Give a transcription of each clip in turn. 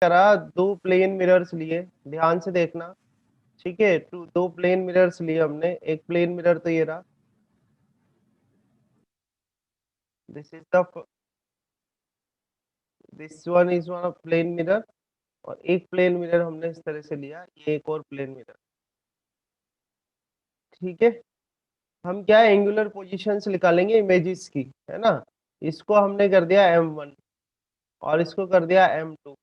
करा, दो plane mirrors लिए, ध्यान से देखना, ठीक है। दो प्लेन मिरर्स लिए हमने, एक प्लेन मिरर तो ये रहा, this is the this one is one of plane mirror, और एक प्लेन मिरर हमने इस तरह से लिया, ये एक और प्लेन मिरर, ठीक है। हम क्या है, एंगुलर पोजीशंस निकालेंगे इमेजेस की, है ना। इसको हमने कर दिया M1 और इसको कर दिया M2,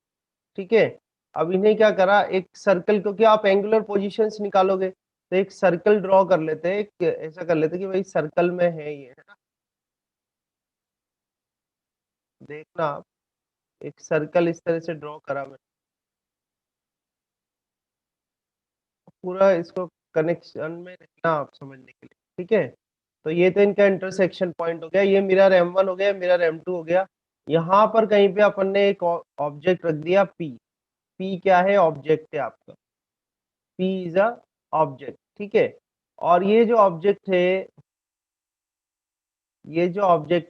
ठीक है। अब इन्हें क्या करा, एक सर्कल, क्योंकि आप एंगुलर पोजीशंस निकालोगे तो एक सर्कल ड्रॉ कर लेते हैं, एक ऐसा कर लेते हैं कि भाई सर्कल में है ये, है ना। देखना आप, एक सर्कल इस तरह से ड्रॉ करा मैं, पूरा इसको कनेक्शन में रखना आप समझने के लिए, ठीक है। तो ये तो इनका इंटरसेक्शन पॉइंट हो गया, ये मिरर M1 हो गया, मिरर M2 हो गया। यहाँ पर कहीं पे अपन ने एक ऑब्जेक्ट रख दिया P। P क्या है, ऑब्जेक्ट है आपका, P इज अ ऑब्जेक्ट, ठीक है। और ये जो ऑब्जेक्ट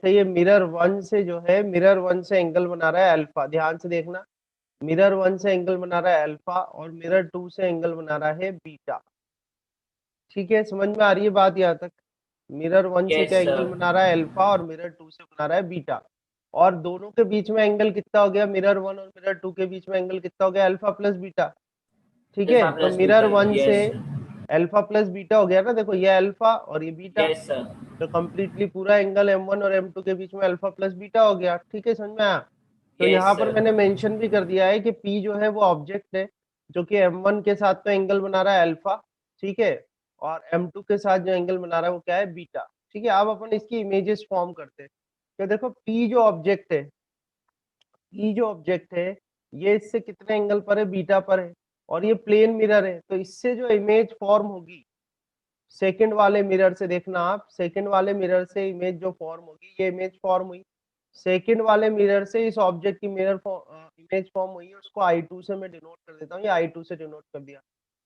है, ये मिरर वन से जो है, मिरर वन से एंगल बना रहा है अल्फा, ध्यान से देखना। मिरर वन से एंगल बना रहा है अल्फा और मिरर टू से एंगल बना रहा है बीटा, ठीक है। समझ में आ रही है बात यहाँ तक। मिरर वन से क्या यस एंगल सर। बना रहा है अल्फा और मिरर टू से बना रहा है बीटा, और दोनों के बीच में एंगल कितना हो गया, मिरर वन और मिरर टू के बीच में एंगल कितना हो गया, अल्फा प्लस बीटा, ठीक है। अल्फा तो प्लस मिरर बीटा। वन से यस अल्फा प्लस बीटा हो गया ना, देखो ये अल्फा और ये बीटा, यस सर। तो कंप्लीटली पूरा एंगल M1 और M2 के बीच में अल्फा प्लस बीटा हो गया, ठीक है, समझ में आया। तो यस यहाँ पर सर। मैंने मेंशन भी कर दिया है कि P जो है वो ऑब्जेक्ट है, जो कि M1 के साथ तो एंगल बना रहा है अल्फा, ठीक है, और M2 के साथ जो एंगल बना रहा है वो क्या है, बीटा, ठीक है। अब अपन इसकी इमेजेस फॉर्म करते हैं। तो देखो P जो ऑब्जेक्ट है, P जो ऑब्जेक्ट है, ये इससे कितने एंगल पर है, बीटा पर है, और ये प्लेन मिरर है, तो इससे जो इमेज फॉर्म होगी सेकंड वाले मिरर से, देखना आप, सेकंड वाले मिरर से इमेज जो फॉर्म होगी, ये इमेज फॉर्म हुई सेकंड वाले मिरर से, इस ऑब्जेक्ट की मिरर इमेज फॉर्म हुई है, उसको I2 से मैं डिनोट कर देता हूँ, ये I2 से डिनोट कर दिया,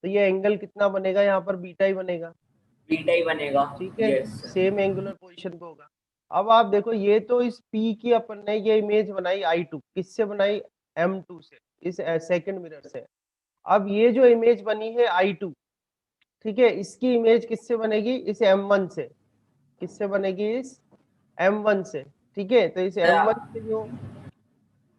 तो ये एंगल कितना बनेगा, यहाँ पर बीटा ही बनेगा, बीटा ही बनेगा। ठीक है, yes sir. Same angular position पे होगा। अब आप देखो, ये तो इस P की अपन ने ये इमेज बनाई I2, किससे बनाई, M2 से, इस सेकंड मिरर से। अब ये जो इमेज बनी है I2, ठीक है, इसकी इमेज किससे बनेगी, इस M1 से, किससे बनेगी, इस M1 से, ठीक है। तो इस M1 सर, से जो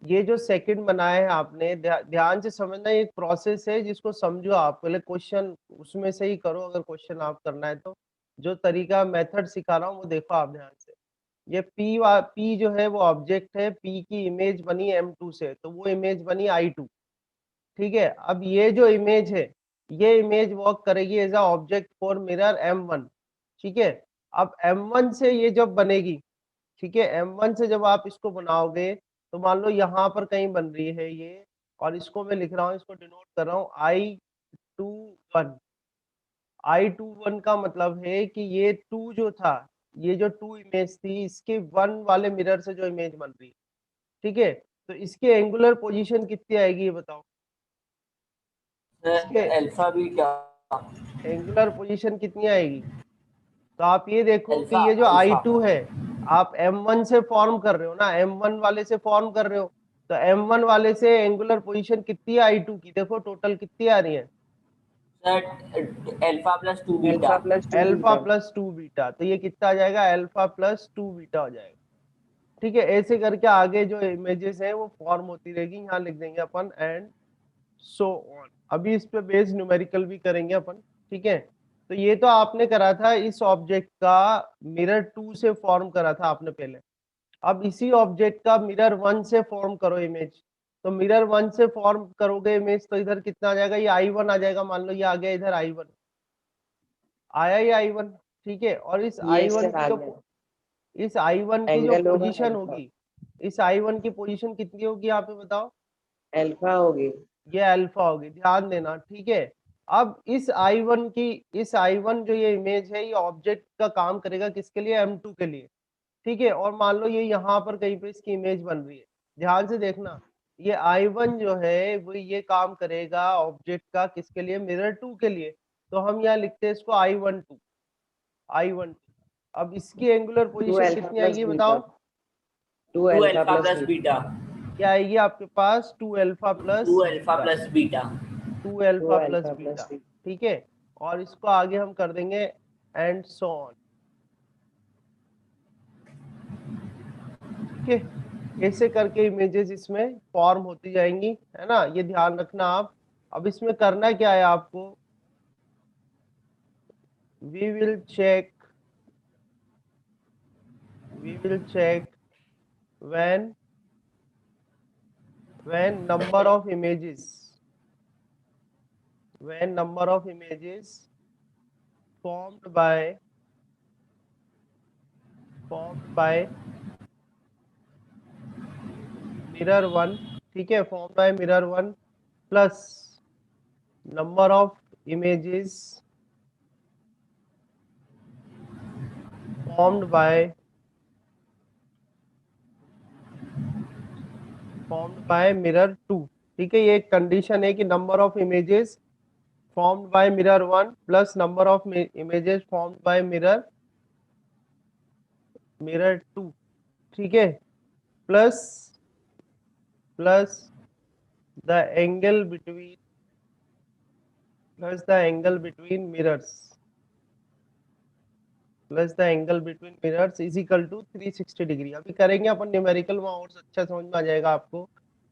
ये जो सेकंड बनाया है आपने, ध्यान से समझना, ये एक प्रोसेस है जिसको समझो आप, पहले क्वेश्चन उसमें से ही करो, अगर क्वेश्चन आप करना है तो, जो तरीका मेथड सिखा रहा हूँ वो देखो आप ध्यान से। ये P जो है वो ऑब्जेक्ट है, P की इमेज बनी M2 से, तो वो इमेज बनी I2, ठीक है। अब ये जो इमेज है, ये इमेज वर्क करेगी as a object for mirror M1, ठीक है। अब M1 से ये जब बनेगी, ठीक है, M1 से जब आप इसको बनाओगे, तो मान लो यहाँ पर कहीं बन रही है ये, और इसको मैं लिख रहा हूँ, इसको डिनोट कर रहा हूँ I21। I21 का मतलब है कि ये टू जो था, ये जो टू इमेज थी, इसके वन वाले मिरर से जो इमेज बन रही है, ठीक है। तो इसके एंगुलर पोजीशन कितनी आएगी, ये बताओ, इसके अल्फा बीटा। एंगुलर पोजीशन कितनी आएगी। तो आप ये देखो कि अल्फा ये जो अल्फा। I2 है, आप M1 से फॉर्म कर रहे हो ना, M1 वाले से फॉर्म कर रहे हो, तो M1 वाले से एंगुलर पोजीशन कितनी है I2 की, देखो टोटल कितनी आ रही है, sir alpha plus two beta. Alpha plus two alpha beta. Plus two beta, तो ये कितना आ जाएगा, अल्फा प्लस टू बीटा हो जाएगा, ठीक है। ऐसे करके आगे जो इमेजेस है वो फॉर्म होती रहेगी, यहाँ लिख देंगे अपन एंड सो ऑन। अभी इस पे बेस न्यूमेरिकल भी करेंगे अपन, ठीक है। तो ये तो आपने करा था इस ऑब्जेक्ट का मिरर टू से फॉर्म करा था आपने पहले। अब इसी ऑब्जेक्ट का मिरर वन से फॉर्म करो इमेज, तो मिरर वन से फॉर्म करोगे इमेज, तो इधर कितना आ जाएगा, ये I1 आ जाएगा, मान लो ये आ गया इधर I1, आया ये I1, ठीक है। और इस यस I1 सर, की आ जो गया। इस I1 की जो एंगल होगा पोजीशन अल्फा। होगी, इस I1 की पोजीशन कितनी होगी यहाँ पे बताओ, अल्फा होगी। ये अल्फा होगी, ध्यान देना, ठीक है। अब इस I1 जो ये इमेज है, ये ऑब्जेक्ट का काम करेगा किसके लिए, M2 के लिए, ठीक है। और मान लो ये यहाँ पर कहीं पे इसकी इमेज बन रही है, ध्यान से देखना, ये I1 जो है वो ये काम करेगा ऑब्जेक्ट का किसके लिए, मिरर टू के लिए, तो हम यहाँ लिखते हैं इसको I12। अब इसकी एंगुलर टू पोजीशन अल्फा कितनी प्लस आएगी बीटा। बताओ, two two alpha alpha plus plus beta. Beta. क्या आएगी आपके पास 2 alpha plus 2 alpha plus beta. 2 alpha plus beta, ठीक है। और इसको आगे हम कर देंगे एंड सो ऑन, ठीक है। ऐसे करके इमेजेस इसमें फॉर्म होती जाएंगी, है ना, ये ध्यान रखना आप। अब इसमें करना क्या है आपको, we will check when number of images formed by mirror 1, ठीक है, formed by mirror 1 plus number of images formed by mirror 2, ठीक है। ये एक कंडीशन है कि number of images formed by mirror 1 plus number of images formed by mirror 2, ठीक है, plus the angle between mirrors is equal to 360 degree. अभी करेंगे अपन न्यूमेरिकल, वहाँ और अच्छा समझ में आ जाएगा आपको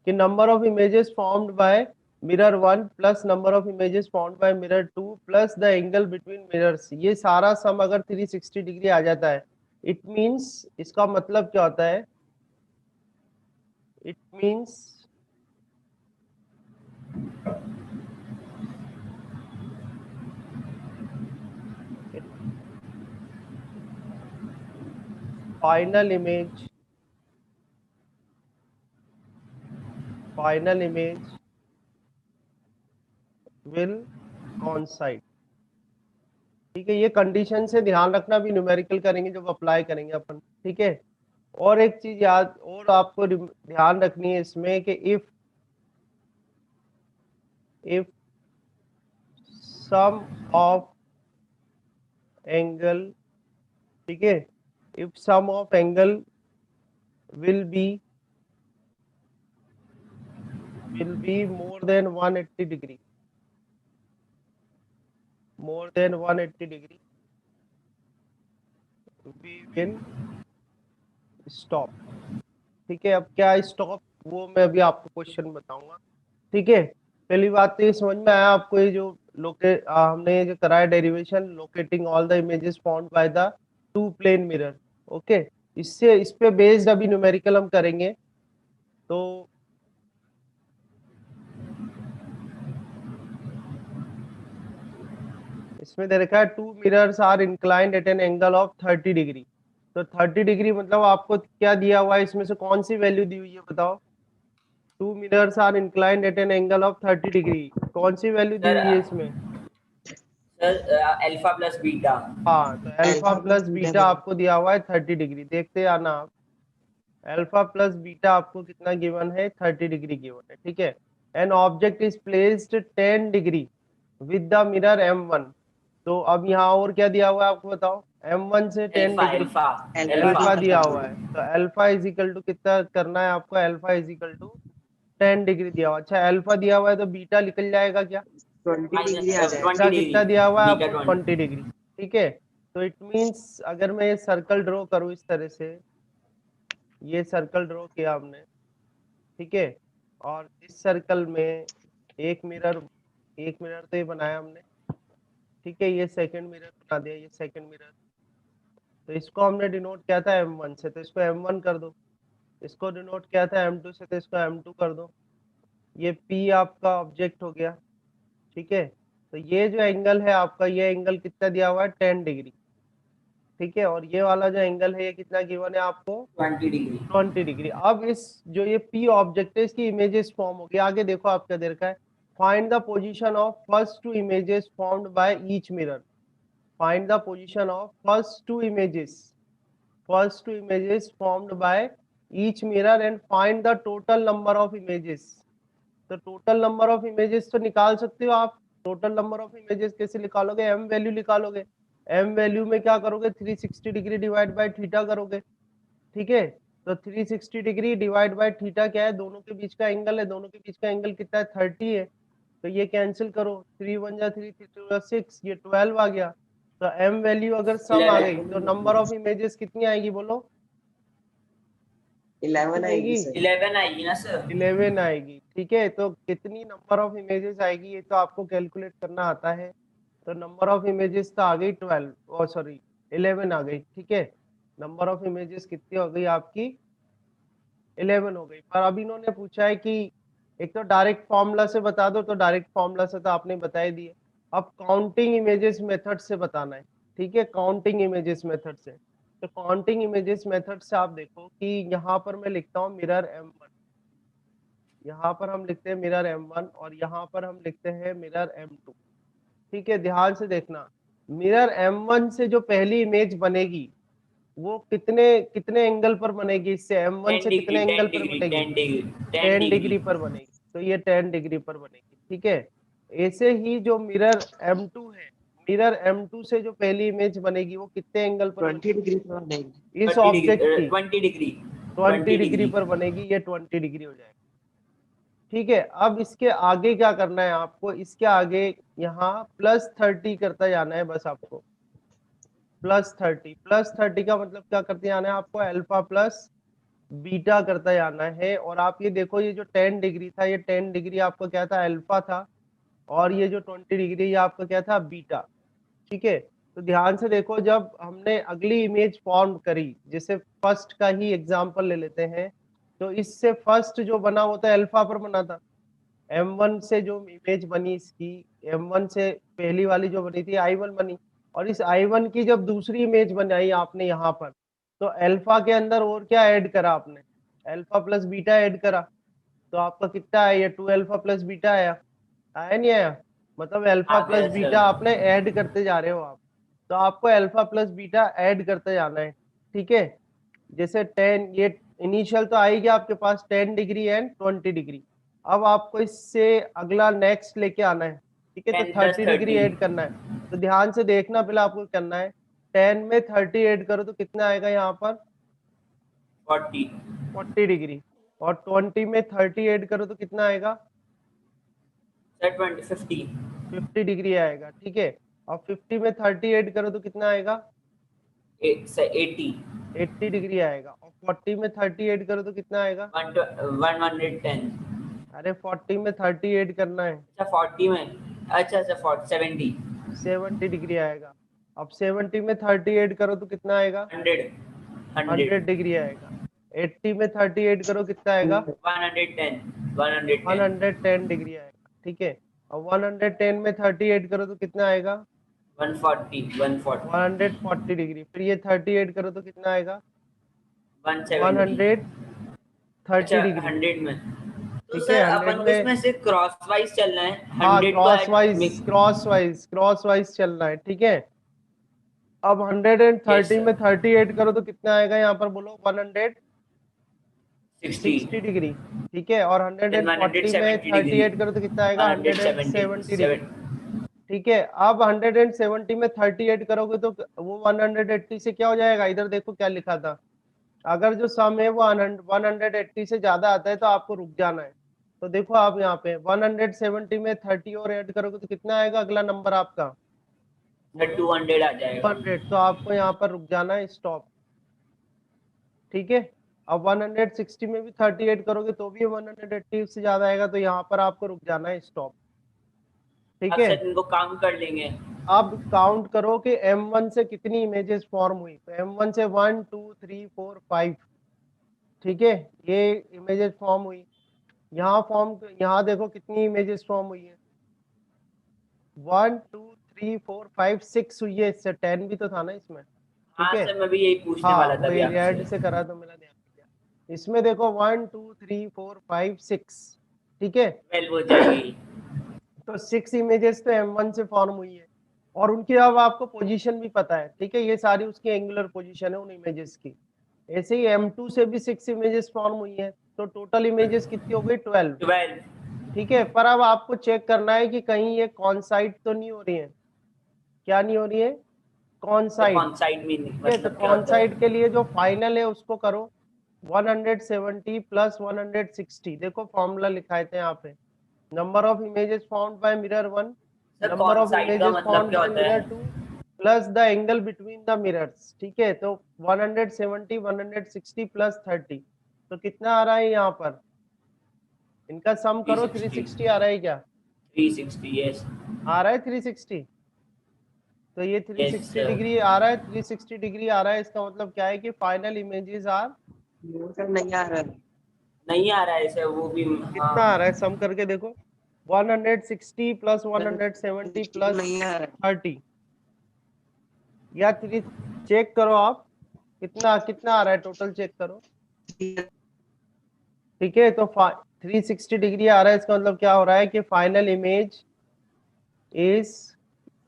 कि number of images formed bye mirror 1 plus number of images formed bye mirror 2 plus the angle between mirrors, ये सारा सम अगर 360 डिग्री आ जाता है, इट मींस, इसका मतलब क्या होता है, it means final image will coincide, ठीक है। ये कंडीशन से ध्यान रखना, भी न्यूमेरिकल करेंगे जब अप्लाई करेंगे अपन, ठीक है। और एक चीज याद और आपको ध्यान रखनी है इसमें कि इफ सम ऑफ एंगल, ठीक है, if some of angle will be more than 180 degree, we will stop, ठीक है। अब क्या स्टॉप, वो मैं अभी आपको क्वेश्चन बताऊंगा, ठीक है। पहली बात तो ये समझ में आया आपको, ये जो हमने ये जो कराया derivation, locating all the images formed by the two plane mirror, okay. इससे इस पे बेस्ड अभी न्यूमेरिकल हम करेंगे। तो इसमें दे रखा है 2 mirrors are inclined at an angle of 30 degree. तो 30 डिग्री मतलब आपको क्या दिया हुआ है, इसमें से कौन सी वैल्यू दी हुई है बताओ। 2 mirrors are inclined at an angle of 30 degree, कौन सी वैल्यू दी हुई है इसमें? Sir alpha plus beta. हाँ, तो अल्फा प्लस बीटा आपको दिया हुआ है 30 डिग्री, देखते आना आप। अल्फा प्लस बीटा आपको कितना गिवन है, 30 डिग्री गिवन है, ठीक है। An object is placed 10 degree with the mirror M1। तो अब यहाँ और क्या दिया हुआ है आपको बताओ, M1 से 10 डिग्री अल्फा दिया हुआ है, तो अल्फा इज इक्वल टू कितना करना है आपको, alpha is equal to 10 degree दिया हुआ। अच्छा, अल्फा दिया हुआ है तो बीटा निकल जाएगा क्या, 20 डिग्री आ जाएगा। बीटा कितना दिया हुआ है आपको, 20 डिग्री, ठीक है। तो इट मींस अगर मैं ये सर्कल ड्रॉ करूं इस तरह से, ये सर्कल ड्रॉ किया हमने, ठीक है, और इस सर्कल में एक मिरर तो ये बनाया हमने, ठीक है। ये सेकंड मिरर बना दिया, ये सेकंड मिरर, तो इसको हमने डिनोट किया था M1 से, तो इसको M1 कर दो। इसको डिनोट किया था M2 से, तो इसको M2 कर दो। ये P आपका ऑब्जेक्ट हो गया, ठीक है। तो ये जो एंगल है आपका, ये एंगल कितना दिया हुआ है, 10 डिग्री, ठीक है। और ये वाला जो एंगल है, ये कितना गिवन है आपको, 20 डिग्री। अब इस जो ये P ऑब्जेक्ट है, इसकी इमेजेस फॉर्म हो गई। आगे देखो आप क्या दे रखा है, find the position of first two images formed by each mirror. Find the position of first two images formed by each mirror and find the total number of images। तो टोटल नंबर ऑफ इमेजेस तो निकाल सकते हो आप। Total number of images कैसे निकालोगे, M value निकालोगे। M value में क्या करोगे, 360 डिग्री डिवाइड बाय थीटा करोगे, ठीक है। तो 360 डिग्री डिवाइड बाय थीटा क्या है, दोनों के बीच का एंगल है, दोनों के बीच का एंगल कितना है 30 है, तो ये कैंसिल करो, 3 1 जा 3 3 2 जा 6, ये 12 आ गया। तो m वैल्यू अगर सम आ गई तो नंबर ऑफ इमेजेस कितनी आएगी बोलो? 11 आएगी सर। 11 आएगी ना सर? 11 आएगी। ठीक है, तो कितनी नंबर ऑफ इमेजेस आएगी ये तो आपको कैलकुलेट करना आता है। तो नंबर ऑफ इमेजेस तो आ गई 12, ओ सॉरी 11 आ गई। ठीक है, नंबर ऑफ इमेजेस कितनी हो गई आपकी? 11 हो गई। पर अब इन्होंने पूछा है कि एक तो डायरेक्ट फॉर्मूला से बता दो, तो डायरेक्ट फॉर्मूला से तो आपने बता ही दिए। अब काउंटिंग इमेजेस मेथड से बताना है। ठीक है, काउंटिंग इमेजेस मेथड से। तो काउंटिंग इमेजेस मेथड से आप देखो कि यहाँ पर मैं लिखता हूँ मिरर M1, यहाँ पर हम लिखते हैं मिरर M1 और यहाँ पर हम लिखते हैं मिरर M2। ठीक है, ध्यान से देखना, मिरर M1 से जो पहली इमेज बनेगी वो कितने कितने एंगल पर बनेगी? इससे M1 10 से डिग्री, कितने एंगल 10 पर डिग्री, बनेगी? 10 डिग्री, 10 डिग्री पर बनेगी। तो ये 10 डिग्री पर बनेगी। ठीक है, ऐसे ही जो मिरर M2 है, मिरर M2 से जो पहली इमेज बनेगी वो कितने एंगल पर 20 बनेगी? डिग्री पर नहीं। इस 30 ऑब्जेक्ट डिग्री, की 20 डिग्री, 20 डिग्री पर बनेगी, ये 20 डिग्री हो जाएगी। ठीक है, अब इसके आगे क्या करना है आपको? इसके आगे यहाँ +30 करता जाना है बस आपको, +30 का मतलब क्या करते जाना है आपको? अल्फा प्लस बीटा करता जाना है। और आप ये देखो, ये जो 10 डिग्री था, ये 10 डिग्री आपका क्या था? अल्फा था। और ये जो 20 डिग्री ये आपका क्या था? बीटा। ठीक है, तो ध्यान से देखो, जब हमने अगली इमेज फॉर्म करी, जैसे फर्स्ट का ही एग्जांपल ले लेते हैं, तो इससे फर्स्ट जो बना वो तो अल्फा पर बना था। M1 से जो इमेज बनी इसकी, M1 से पहली वाली जो बनी थी I1 बनी, और इस I1 की जब दूसरी इमेज बनाई आपने यहाँ पर, तो अल्फा के अंदर और क्या ऐड करा आपने? अल्फा प्लस बीटा ऐड करा। तो आपका कितना आया? ये 2 अल्फा प्लस बीटा आया। आया नहीं आया? मतलब अल्फा आ प्लस गया बीटा सर। आपने ऐड करते जा रहे हो आप। तो आपको अल्फा प्लस बीटा ऐड करते जाना है। ठीक है, जैसे 10, ये इनिशियल तो आएगी आपके पास 10 डिग्री एंड 20 डिग्री। अब आपको इससे अगला नेक्स्ट लेके आना है। ठीक है, तो 10 plus 30 डिग्री 30, ऐड करना है। तो ध्यान से देखना, पहले आपको करना है 10 में 30 ऐड करो तो कितना आएगा यहाँ पर? 40, 40 डिग्री। और 20 में 30 ऐड करो तो कितना आएगा? सर 20, 50, 50 डिग्री आएगा। ठीक है, और 50 में 30 ऐड करो तो कितना आएगा? 80, 80 डिग्री आएगा। और 40 में 30 ऐड करो तो कितना आएगा? 110। अरे 40 में 30 ऐड करना है, अच्छा 40 में, अच्छा 70, 70 डिग्री आएगा। अब 70 में 30 ऐड करो तो कितना आएगा? 100, 100 डिग्री आएगा। 80 में 30 ऐड करो कितना आएगा? 110, 110, 110 डिग्री आएगा। ठीक है, और 110 में 30 ऐड करो तो कितना आएगा? 140, 140, 140 डिग्री। फिर ये 30 ऐड करो तो कितना आएगा? 170। 130 अच्छा डिग्री। 100 में, तो ठीक है, सर 100 अपन को में, इसमें से क्रॉस वाइज चलना है, हाँ 100 को क्रॉस वाइज चलना है। ठीक है, अब 130 में 30 ऐड करो तो कितना आएगा यहाँ पर बोलो? 60, 160 डिग्री। ठीक है, और 140 में 170 30 डिग्री, ऐड करो तो कितना आएगा? 170 डिग्री। 170, ठीक है, अब 170 में 30 ऐड करोगे तो वो 180 से क्या हो जाएगा? इधर देखो क्या लिखा था, अगर जो सम है वो 180 से ज्यादा आता है तो आपको रुक जाना है। तो देखो आप यहाँ पे 170 में 30 और ऐड करोगे तो कितना आएगा अगला नंबर आपका? सर 200 आ जाएगा। 200। तो आपको यहाँ पर रुक जाना है, स्टॉप। ठीक है, अब 160 में भी 30 ऐड करोगे तो भी 180 से ज्यादा आएगा, तो यहाँ पर आपको रुक जाना है, स्टॉप। ठीक है, अक्सर इनको काउंट कर लेंगे। अब काउंट करो कि M1 से कितनी इमेजेस फॉर्म हुई। तो M1 से 1 2 3 4 5। ठीक है, ये इमेजेस फॉर्म हुई। यहाँ देखो कितनी इमेजेस फॉर्म हुई है, 1 2 3 4 5 6 हुई है। इससे 10 भी तो था ना इसमें। ठीक हाँ है, सर मैं भी यही पूछने हाँ वाला था अभी वही आपसे। रेड से करा तो मेरा ध्यान गया। इसमें देखो 1 2 3 4 5 6। ठीक है, 12 हो जाएगी। तो 6 इमेजेस तो M1 से फॉर्म हुई है, और उनकी अब आपको पोजीशन भी पता है। ठीक है, ये सारी उसकी एंगुलर पोजीशन है उन इमेजेस की। ऐसे ही M2 से भी 6 इमेजेस फॉर्म हुई है, तो टोटल इमेजेस कितनी हो गई? 12। 12, ठीक है, पर अब आपको चेक करना है कि कहीं ये कॉन्साइड तो नहीं हो रही है। क्या नहीं हो रही है? तो कॉन्साइड। कौन साइड में ठीक है, तो मतलब क्या होता है? कॉन्साइड के लिए जो फाइनल है उसको करो। 170 प्लस 160, देखो फॉर्मूला लिखाए थे यहाँ पे, number of images found by mirror 1, sir number of कॉन्साइड का इमेजेस मतलब फाउंड क्या बाय होता मिरर है? 2 plus the angle between the mirrors, ठीक है। तो 170 160 प्लस 30, तो कितना आ रहा है यहाँ पर, इनका सम करो, 360 आ रहा है क्या, 360, यस आ रहा है 360, तो ये यस 360 सर। डिग्री आ रहा है, 360 डिग्री आ रहा है, इसका मतलब क्या है कि फाइनल इमेजेस आर, सर नहीं आ रहा है। नहीं आ रहा है सर, वो भी कितना आ हाँ। रहा है, सम करके देखो, 160 प्लस 170 प्लस नहीं आ रहा 30, या 3 चेक करो आप, कितना कितना आ रहा है, टोटल चेक करो, है। ठीक है। तो 360 डिग्री आ रहा है, इसका मतलब क्या हो रहा है कि final image is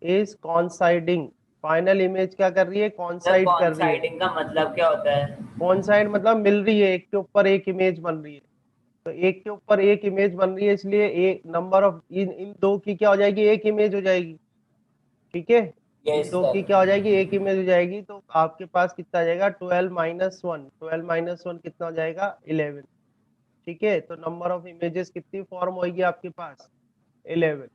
is coinciding, final image क्या कर रही है, सर कॉन्साइड कर रही है। कॉन्साइडिंग का मतलब क्या होता है? कॉन्साइड मतलब मिल रही है, एक के ऊपर एक इमेज बन रही है, तो एक के ऊपर एक इमेज बन रही है, इसलिए एक नंबर ऑफ इन दो की क्या हो जाएगी, एक इमेज हो जाएगी, ठीक है। इन यस दो की सर। क्या हो जाएगी, एक इमेज हो जाएगी, तो आपके पास कितना आ जाएगा, 12 - 1, 12 - 1 कितना हो जाएगा, 11, ठीक है। तो नंबर ऑफ इमेजेस कितनी फॉर्म होगी आपके पास, 11।